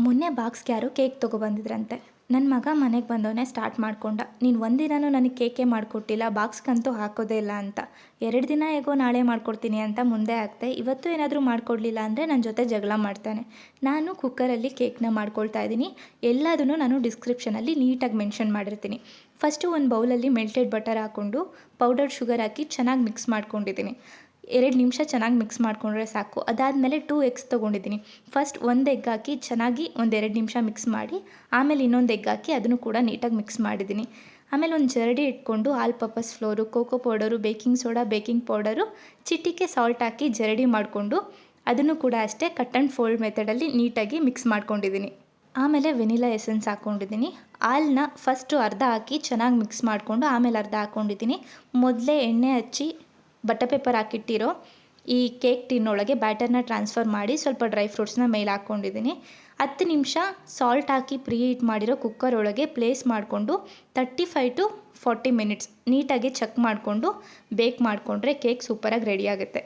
ಮೊನ್ನೆ ಬಾಕ್ಸ್ಗೆ ಯಾರೋ ಕೇಕ್ ತೊಗೊಬಂದಿದ್ರಂತೆ. ನನ್ನ ಮಗ ಮನೆಗೆ ಬಂದವನೇ ಸ್ಟಾರ್ಟ್ ಮಾಡ್ಕೊಂಡ. ನೀನು ಒಂದಿನನೂ ನನಗೆ ಕೇಕೇ ಮಾಡಿಕೊಟ್ಟಿಲ್ಲ, ಬಾಕ್ಸ್ಗಂತೂ ಹಾಕೋದೇ ಇಲ್ಲ ಅಂತ. 2 ದಿನ ಹೇಗೋ ನಾಳೆ ಮಾಡ್ಕೊಡ್ತೀನಿ ಅಂತ ಮುಂದೆ ಹಾಕ್ದೆ. ಇವತ್ತು ಏನಾದರೂ ಮಾಡಿಕೊಡ್ಲಿಲ್ಲ ಅಂದರೆ ನನ್ನ ಜೊತೆ ಜಗಳ ಮಾಡ್ತಾನೆ. ನಾನು ಕುಕ್ಕರಲ್ಲಿ ಕೇಕ್ನ ಮಾಡ್ಕೊಳ್ತಾ ಇದ್ದೀನಿ. ಎಲ್ಲದನ್ನು ನಾನು ಡಿಸ್ಕ್ರಿಪ್ಷನಲ್ಲಿ ನೀಟಾಗಿ ಮೆನ್ಷನ್ ಮಾಡಿರ್ತೀನಿ. ಫಸ್ಟು ಒಂದು ಬೌಲಲ್ಲಿ ಮೆಲ್ಟೆಡ್ ಬಟರ್ ಹಾಕ್ಕೊಂಡು ಪೌಡರ್ಡ್ ಶುಗರ್ ಹಾಕಿ ಚೆನ್ನಾಗಿ ಮಿಕ್ಸ್ ಮಾಡ್ಕೊಂಡಿದ್ದೀನಿ. 2 ನಿಮಿಷ ಚೆನ್ನಾಗಿ ಮಿಕ್ಸ್ ಮಾಡಿಕೊಂಡ್ರೆ ಸಾಕು. ಅದಾದಮೇಲೆ 2 ಎಗ್ಸ್ ತೊಗೊಂಡಿದ್ದೀನಿ. ಫಸ್ಟ್ ಒಂದು ಎಗ್ ಹಾಕಿ ಚೆನ್ನಾಗಿ ಒಂದು 2 ನಿಮಿಷ ಮಿಕ್ಸ್ ಮಾಡಿ, ಆಮೇಲೆ ಇನ್ನೊಂದು ಎಗ್ ಹಾಕಿ ಅದನ್ನು ಕೂಡ ನೀಟಾಗಿ ಮಿಕ್ಸ್ ಮಾಡಿದ್ದೀನಿ. ಆಮೇಲೆ ಒಂದು ಜರಡಿ ಇಟ್ಕೊಂಡು all purpose floor, cocoa powder, baking soda, baking powder, ಚಿಟಿಕೆ ಸಾಲ್ಟ್ ಹಾಕಿ ಜರಡಿ ಮಾಡಿಕೊಂಡು ಅದನ್ನು ಕೂಡ ಅಷ್ಟೇ ಕಟ್ ಆ್ಯಂಡ್ ಫೋಲ್ಡ್ ಮೆಥಡಲ್ಲಿ ನೀಟಾಗಿ ಮಿಕ್ಸ್ ಮಾಡ್ಕೊಂಡಿದ್ದೀನಿ. ಆಮೇಲೆ ವೆನಿಲಾ ಎಸೆನ್ಸ್ ಹಾಕ್ಕೊಂಡಿದ್ದೀನಿ. ಹಾಲನ್ನ ಫಸ್ಟು ಅರ್ಧ ಹಾಕಿ ಚೆನ್ನಾಗಿ ಮಿಕ್ಸ್ ಮಾಡಿಕೊಂಡು ಆಮೇಲೆ ಅರ್ಧ ಹಾಕ್ಕೊಂಡಿದ್ದೀನಿ. ಮೊದಲೇ ಎಣ್ಣೆ ಹಚ್ಚಿ ಬಟರ್ ಪೇಪರ್ ಹಾಕಿಟ್ಟಿರೋ ಈ ಕೇಕ್ ಟಿನ್ನೊಳಗೆ ಬ್ಯಾಟರ್ನ ಟ್ರಾನ್ಸ್ಫರ್ ಮಾಡಿ ಸ್ವಲ್ಪ ಡ್ರೈ ಫ್ರೂಟ್ಸ್ನ ಮೇಲೆ ಹಾಕ್ಕೊಂಡಿದ್ದೀನಿ. 10 ನಿಮಿಷ ಸಾಲ್ಟ್ ಹಾಕಿ ಪ್ರೀ ಹೀಟ್ ಮಾಡಿರೋ ಕುಕ್ಕರ್ ಒಳಗೆ ಪ್ಲೇಸ್ ಮಾಡಿಕೊಂಡು 35 to 40 ಮಿನಿಟ್ಸ್ ನೀಟಾಗಿ ಚೆಕ್ ಮಾಡಿಕೊಂಡು ಬೇಕ್ ಮಾಡಿಕೊಂಡ್ರೆ ಕೇಕ್ ಸೂಪರಾಗಿ ರೆಡಿ ಆಗುತ್ತೆ.